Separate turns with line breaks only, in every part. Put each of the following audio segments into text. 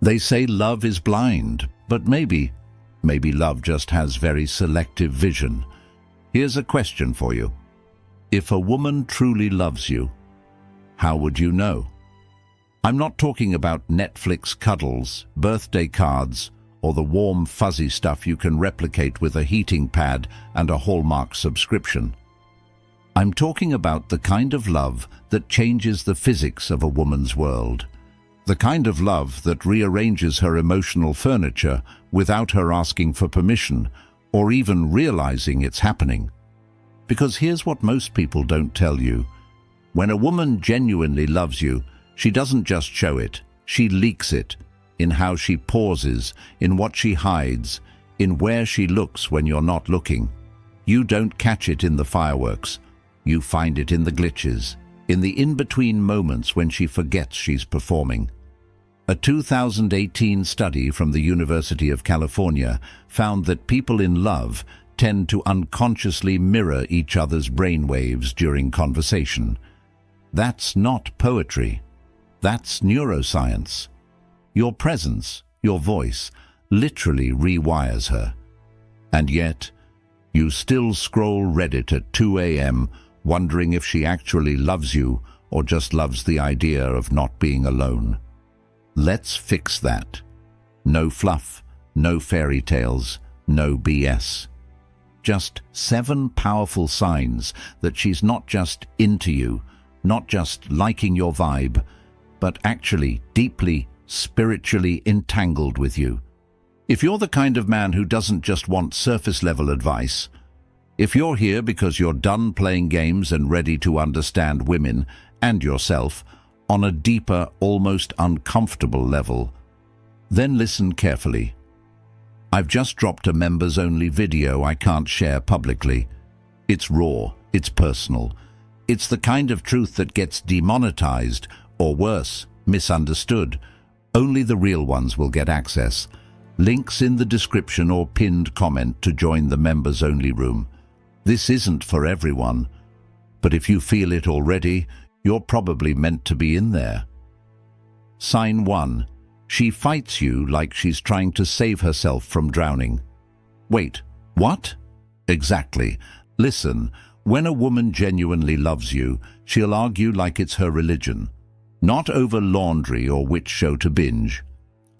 They say love is blind, but maybe love just has very selective vision. Here's a question for you. If a woman truly loves you, how would you know? I'm not talking about Netflix cuddles, birthday cards, or the warm, fuzzy stuff you can replicate with a heating pad and a Hallmark subscription. I'm talking about the kind of love that changes the physics of a woman's world. The kind of love that rearranges her emotional furniture without her asking for permission or even realizing it's happening. Because here's what most people don't tell you. When a woman genuinely loves you, she doesn't just show it, she leaks it. In how she pauses, in what she hides, in where she looks when you're not looking. You don't catch it in the fireworks. You find it in the glitches, in the in-between moments when she forgets she's performing. A 2018 study from the University of California found that people in love tend to unconsciously mirror each other's brainwaves during conversation. That's not poetry. That's neuroscience. Your presence, your voice, literally rewires her. And yet, you still scroll Reddit at 2 a.m. wondering if she actually loves you or just loves the idea of not being alone. Let's fix that. No fluff, no fairy tales, no BS. Just 7 powerful signs that she's not just into you, not just liking your vibe, but actually deeply, spiritually entangled with you. If you're the kind of man who doesn't just want surface-level advice, if you're here because you're done playing games and ready to understand women and yourself on a deeper, almost uncomfortable level, then listen carefully. I've just dropped a members-only video I can't share publicly. It's raw, it's personal. It's the kind of truth that gets demonetized, or worse, misunderstood. Only the real ones will get access. Links in the description or pinned comment to join the members-only room. This isn't for everyone, but if you feel it already, you're probably meant to be in there. Sign 1. She fights you like she's trying to save herself from drowning. Wait, what? Exactly. Listen, when a woman genuinely loves you, she'll argue like it's her religion. Not over laundry or which show to binge.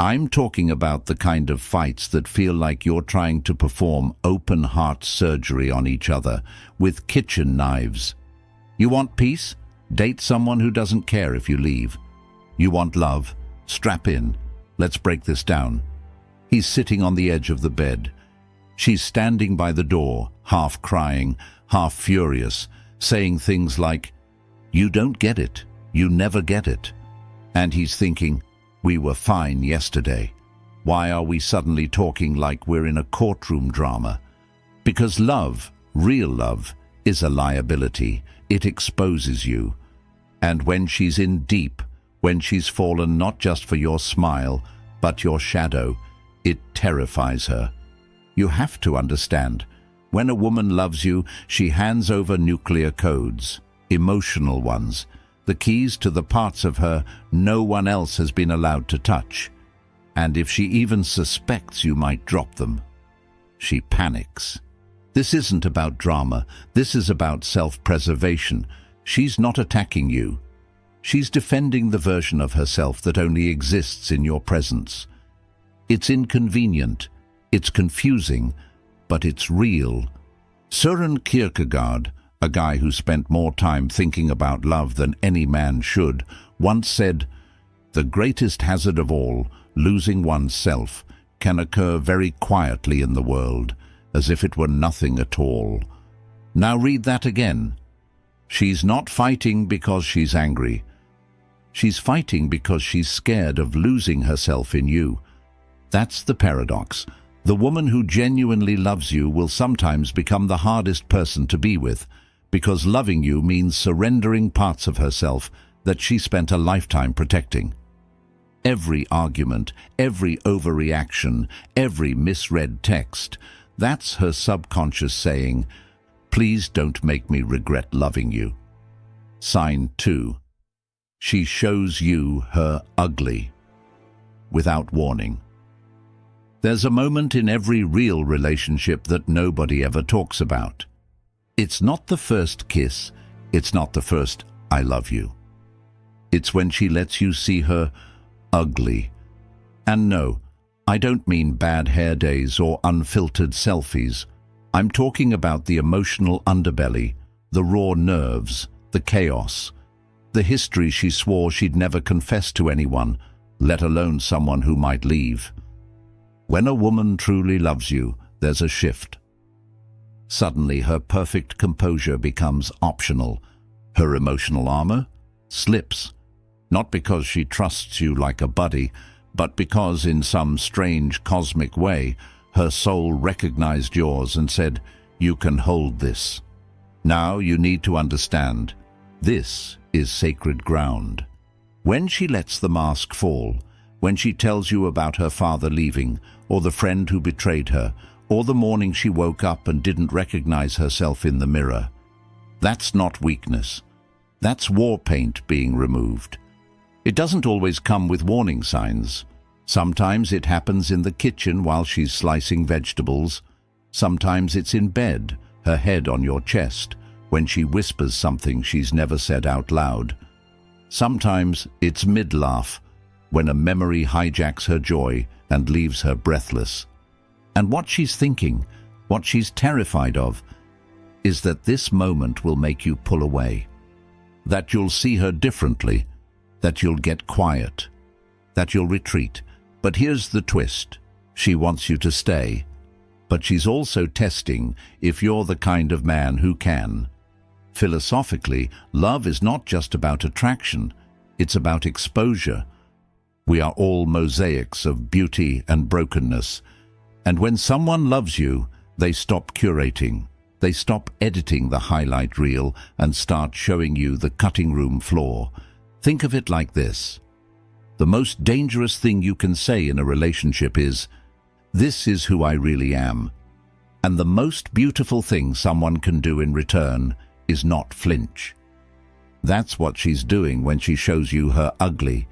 I'm talking about the kind of fights that feel like you're trying to perform open-heart surgery on each other with kitchen knives. You want peace? Date someone who doesn't care if you leave. You want love? Strap in. Let's break this down. He's sitting on the edge of the bed. She's standing by the door, half crying, half furious, saying things like, "You don't get it. You never get it." And he's thinking, "We were fine yesterday. Why are we suddenly talking like we're in a courtroom drama?" Because love, real love, is a liability. It exposes you. And when she's in deep, when she's fallen not just for your smile, but your shadow, it terrifies her. You have to understand, when a woman loves you, she hands over nuclear codes, emotional ones, the keys to the parts of her no one else has been allowed to touch. And if she even suspects you might drop them, she panics. This isn't about drama. This is about self-preservation. She's not attacking you. She's defending the version of herself that only exists in your presence. It's inconvenient, it's confusing, but it's real. Søren Kierkegaard, a guy who spent more time thinking about love than any man should, once said, "The greatest hazard of all, losing oneself, can occur very quietly in the world, as if it were nothing at all." Now read that again. She's not fighting because she's angry. She's fighting because she's scared of losing herself in you. That's the paradox. The woman who genuinely loves you will sometimes become the hardest person to be with, because loving you means surrendering parts of herself that she spent a lifetime protecting. Every argument, every overreaction, every misread text, that's her subconscious saying, "Please don't make me regret loving you." Sign 2. She shows you her ugly. without warning. There's a moment in every real relationship that nobody ever talks about. It's not the first kiss, it's not the first "I love you." It's when she lets you see her ugly. And no, I don't mean bad hair days or unfiltered selfies. I'm talking about the emotional underbelly, the raw nerves, the chaos, the history she swore she'd never confess to anyone, let alone someone who might leave. When a woman truly loves you, there's a shift. Suddenly her perfect composure becomes optional. Her emotional armor slips, not because she trusts you like a buddy, but because in some strange cosmic way, her soul recognized yours and said, "You can hold this." Now you need to understand, this is sacred ground. When she lets the mask fall, when she tells you about her father leaving, or the friend who betrayed her, or the morning she woke up and didn't recognize herself in the mirror, that's not weakness. That's war paint being removed. It doesn't always come with warning signs. Sometimes it happens in the kitchen while she's slicing vegetables. Sometimes it's in bed, her head on your chest, when she whispers something she's never said out loud. Sometimes it's mid-laugh, when a memory hijacks her joy and leaves her breathless. And what she's thinking, what she's terrified of, is that this moment will make you pull away. That you'll see her differently, that you'll get quiet, that you'll retreat. But here's the twist. She wants you to stay, but she's also testing if you're the kind of man who can. Philosophically, love is not just about attraction, it's about exposure. We are all mosaics of beauty and brokenness, and when someone loves you, they stop curating. They stop editing the highlight reel and start showing you the cutting room floor. Think of it like this. The most dangerous thing you can say in a relationship is, "This is who I really am." And the most beautiful thing someone can do in return is not flinch. That's what she's doing when she shows you her ugly.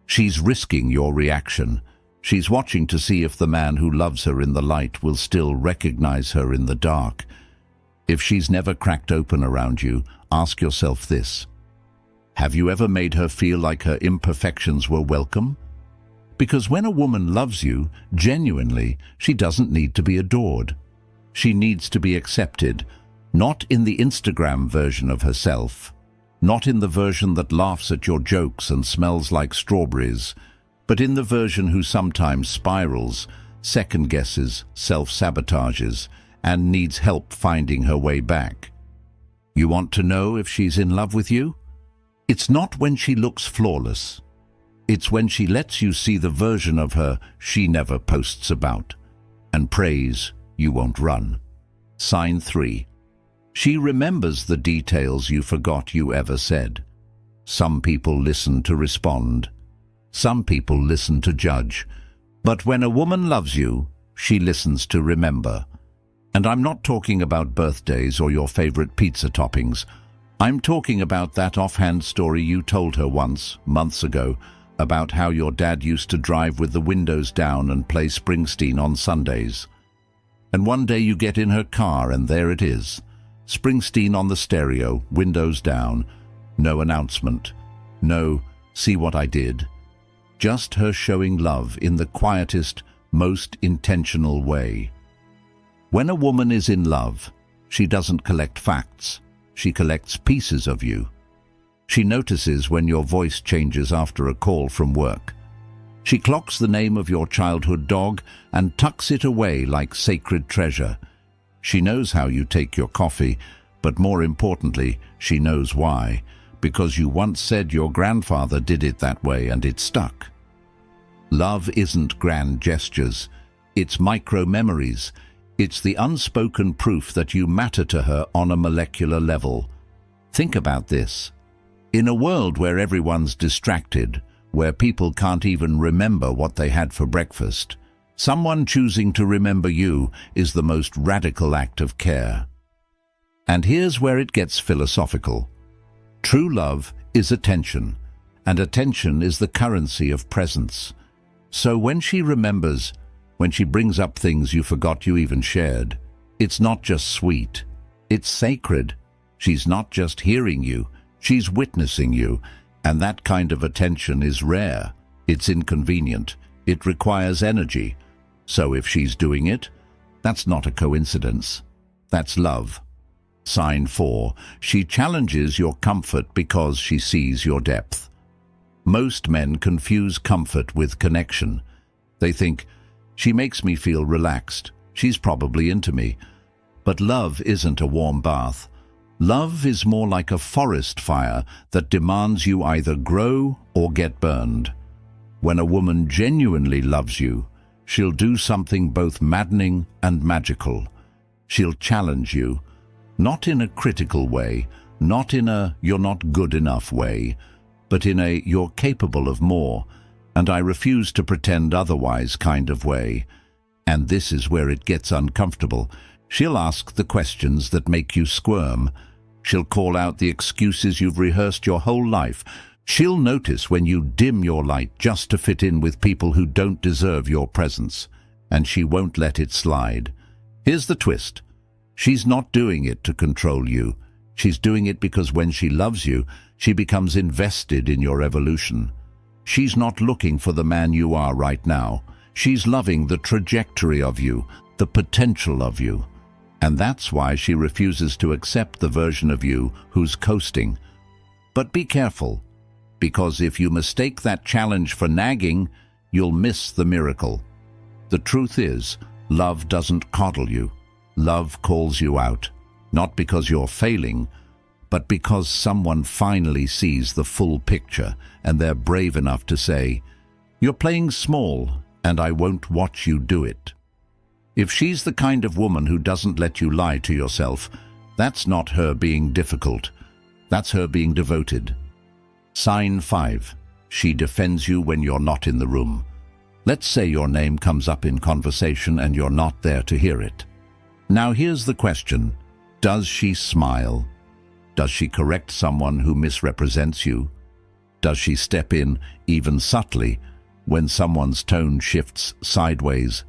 She's risking your reaction. She's watching to see if the man who loves her in the light will still recognize her in the dark. If she's never cracked open around you, ask yourself this. Have you ever made her feel like her imperfections were welcome? Because when a woman loves you, genuinely, she doesn't need to be adored. She needs to be accepted, not in the Instagram version of herself, not in the version that laughs at your jokes and smells like strawberries, but in the version who sometimes spirals, second guesses, self-sabotages, and needs help finding her way back. You want to know if she's in love with you? It's not when she looks flawless. It's when she lets you see the version of her she never posts about, and prays you won't run. Sign 3. She remembers the details you forgot you ever said. Some people listen to respond. Some people listen to judge. But when a woman loves you, she listens to remember. And I'm not talking about birthdays or your favorite pizza toppings. I'm talking about that offhand story you told her once, months ago, about how your dad used to drive with the windows down and play Springsteen on Sundays. And one day you get in her car and there it is. Springsteen on the stereo, windows down, no announcement, no "see what I did." Just her showing love in the quietest, most intentional way. When a woman is in love, she doesn't collect facts. She collects pieces of you. She notices when your voice changes after a call from work. She clocks the name of your childhood dog and tucks it away like sacred treasure. She knows how you take your coffee, but more importantly, she knows why, because you once said your grandfather did it that way and it stuck. Love isn't grand gestures, it's micro-memories. It's the unspoken proof that you matter to her on a molecular level. Think about this. In a world where everyone's distracted, where people can't even remember what they had for breakfast, someone choosing to remember you is the most radical act of care. And here's where it gets philosophical. True love is attention, and attention is the currency of presence. So when she remembers, when she brings up things you forgot you even shared, it's not just sweet, it's sacred. She's not just hearing you, she's witnessing you, and that kind of attention is rare. It's inconvenient. It requires energy. So if she's doing it, that's not a coincidence. That's love. Sign 4. She challenges your comfort because she sees your depth. Most men confuse comfort with connection. They think, she makes me feel relaxed. She's probably into me. But love isn't a warm bath. Love is more like a forest fire that demands you either grow or get burned. When a woman genuinely loves you, she'll do something both maddening and magical. She'll challenge you, not in a critical way, not in a you're not good enough way, but in a you're capable of more, and I refuse to pretend otherwise kind of way. And this is where it gets uncomfortable. She'll ask the questions that make you squirm. She'll call out the excuses you've rehearsed your whole life. She'll notice when you dim your light just to fit in with people who don't deserve your presence, and she won't let it slide. Here's the twist. She's not doing it to control you. She's doing it because when she loves you, she becomes invested in your evolution. She's not looking for the man you are right now. She's loving the trajectory of you, the potential of you. And that's why she refuses to accept the version of you who's coasting. But be careful, because if you mistake that challenge for nagging, you'll miss the miracle. The truth is, love doesn't coddle you. Love calls you out, not because you're failing, but because someone finally sees the full picture and they're brave enough to say, "You're playing small, and I won't watch you do it." If she's the kind of woman who doesn't let you lie to yourself, that's not her being difficult. That's her being devoted. Sign 5. She defends you when you're not in the room. Let's say your name comes up in conversation and you're not there to hear it. Now here's the question. Does she smile? Does she correct someone who misrepresents you? Does she step in, even subtly, when someone's tone shifts sideways?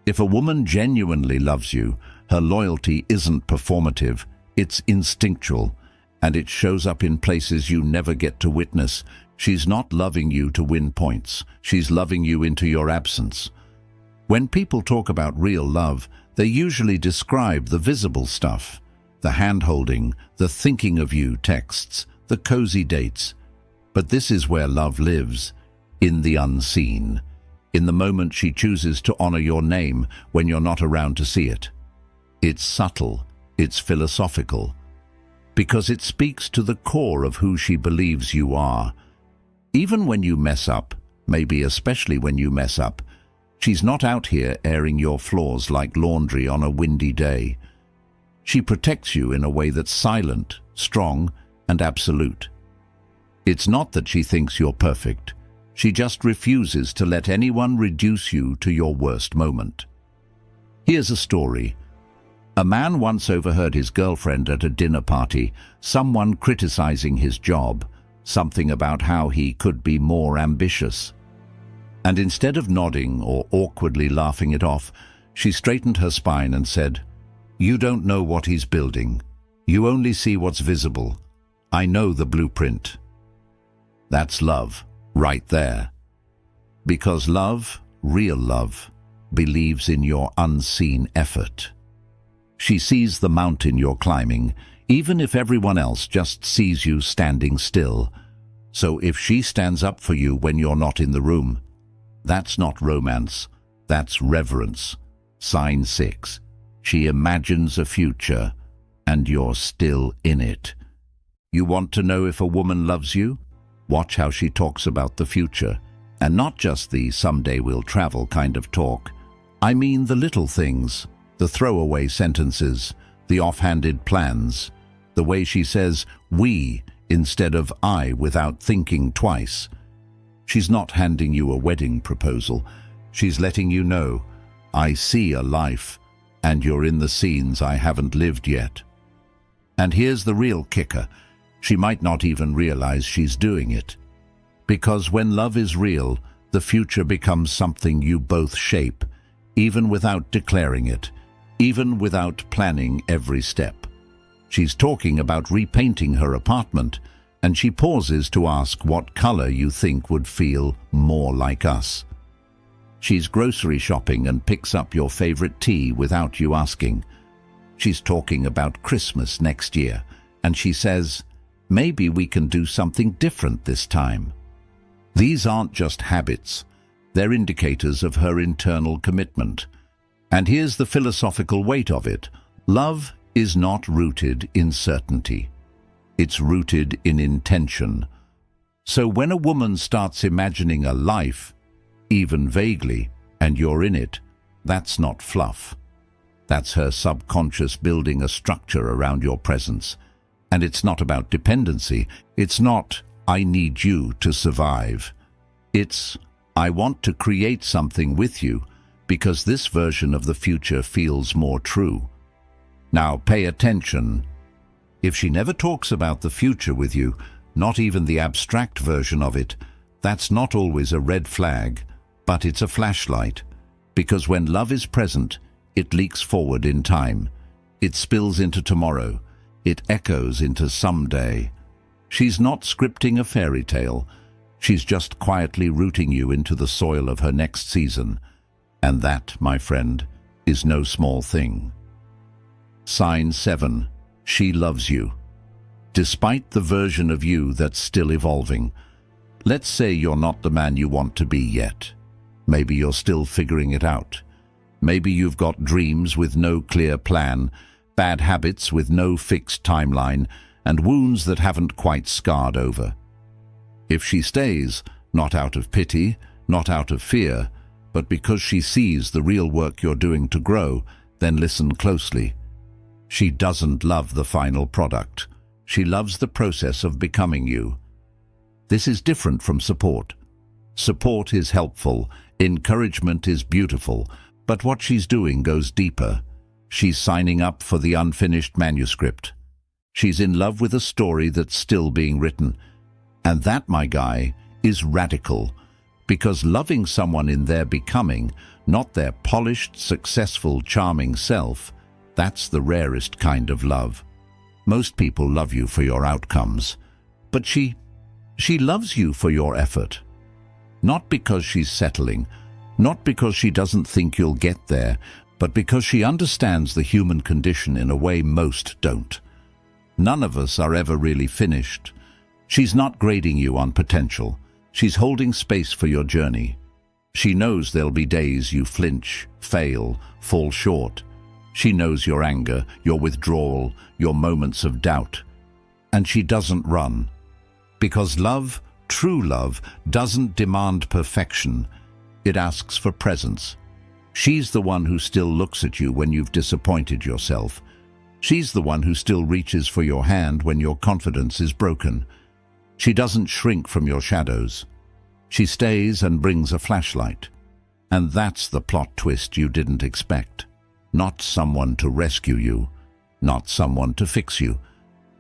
If a woman genuinely loves you, her loyalty isn't performative, it's instinctual, and it shows up in places you never get to witness. She's not loving you to win points, she's loving you into your absence. When people talk about real love, they usually describe the visible stuff, the hand-holding, the thinking of you texts, the cozy dates. But this is where love lives, in the unseen. In the moment she chooses to honor your name when you're not around to see it. It's subtle, it's philosophical, because it speaks to the core of who she believes you are. Even when you mess up, maybe especially when you mess up, she's not out here airing your flaws like laundry on a windy day. She protects you in a way that's silent, strong, and absolute. It's not that she thinks you're perfect. She just refuses to let anyone reduce you to your worst moment. Here's a story. A man once overheard his girlfriend at a dinner party, someone criticizing his job, something about how he could be more ambitious. And instead of nodding or awkwardly laughing it off, she straightened her spine and said, "You don't know what he's building. You only see what's visible. I know the blueprint." That's love. Right there. Because love, real love, believes in your unseen effort. She sees the mountain you're climbing, even if everyone else just sees you standing still. So if she stands up for you when you're not in the room, that's not romance, that's reverence. Sign 6. She imagines a future, and you're still in it. You want to know if a woman loves you? Watch how she talks about the future, and not just the someday we'll travel kind of talk. I mean the little things, the throwaway sentences, the offhanded plans, the way she says we instead of I without thinking twice. She's not handing you a wedding proposal. She's letting you know, I see a life, and you're in the scenes I haven't lived yet. And here's the real kicker. She might not even realize she's doing it. Because when love is real, The future becomes something you both shape, even without declaring it, even without planning every step. She's talking about repainting her apartment, and she pauses to ask what color you think would feel more like us. She's grocery shopping and picks up your favorite tea without you asking. She's talking about Christmas next year, and she says, maybe we can do something different this time. These aren't just habits, they're indicators of her internal commitment. And here's the philosophical weight of it. Love is not rooted in certainty. It's rooted in intention. So when a woman starts imagining a life, even vaguely, and you're in it, that's not fluff. That's her subconscious building a structure around your presence. And it's not about dependency. It's not, I need you to survive. It's, I want to create something with you because this version of the future feels more true. Now pay attention. If she never talks about the future with you, not even the abstract version of it, that's not always a red flag, but it's a flashlight. Because when love is present, it leaks forward in time. It spills into tomorrow. It echoes into someday. She's not scripting a fairy tale. She's just quietly rooting you into the soil of her next season. And that, my friend, is no small thing. Sign 7. She loves you. Despite the version of you that's still evolving. Let's say you're not the man you want to be yet. Maybe you're still figuring it out. Maybe you've got dreams with no clear plan, bad habits with no fixed timeline, and wounds that haven't quite scarred over. If she stays, not out of pity, not out of fear, but because she sees the real work you're doing to grow, then listen closely. She doesn't love the final product. She loves the process of becoming you. This is different from support. Support is helpful, encouragement is beautiful, but what she's doing goes deeper. She's signing up for the unfinished manuscript. She's in love with a story that's still being written. And that, my guy, is radical, because loving someone in their becoming, not their polished, successful, charming self, that's the rarest kind of love. Most people love you for your outcomes, but she loves you for your effort. Not because she's settling, not because she doesn't think you'll get there, but because she understands the human condition in a way most don't. None of us are ever really finished. She's not grading you on potential. She's holding space for your journey. She knows there'll be days you flinch, fail, fall short. She knows your anger, your withdrawal, your moments of doubt. And she doesn't run. Because love, true love, doesn't demand perfection. It asks for presence. She's the one who still looks at you when you've disappointed yourself. She's the one who still reaches for your hand when your confidence is broken. She doesn't shrink from your shadows. She stays and brings a flashlight. And that's the plot twist you didn't expect. Not someone to rescue you, not someone to fix you,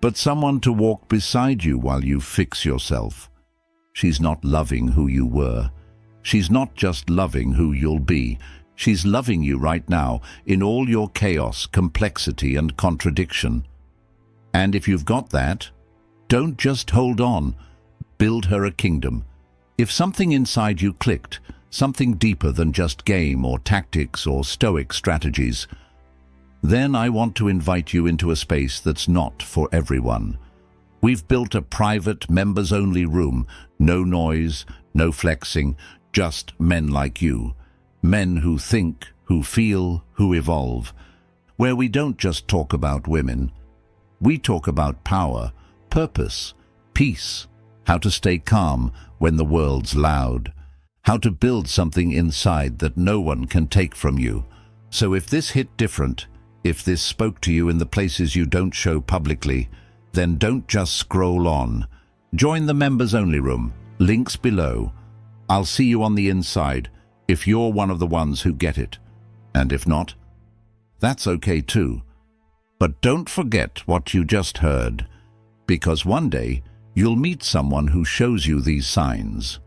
but someone to walk beside you while you fix yourself. She's not loving who you were. She's not just loving who you'll be. She's loving you right now in all your chaos, complexity, and contradiction. And if you've got that, don't just hold on. Build her a kingdom. If something inside you clicked, something deeper than just game or tactics or Stoic strategies, then I want to invite you into a space that's not for everyone. We've built a private, members-only room. No noise, no flexing, just men like you. Men who think, who feel, who evolve. Where we don't just talk about women. We talk about power, purpose, peace, how to stay calm when the world's loud, how to build something inside that no one can take from you. So if this hit different, if this spoke to you in the places you don't show publicly, then don't just scroll on. Join the members-only room, links below. I'll see you on the inside if you're one of the ones who get it. And if not, that's okay too. But don't forget what you just heard, because one day you'll meet someone who shows you these signs.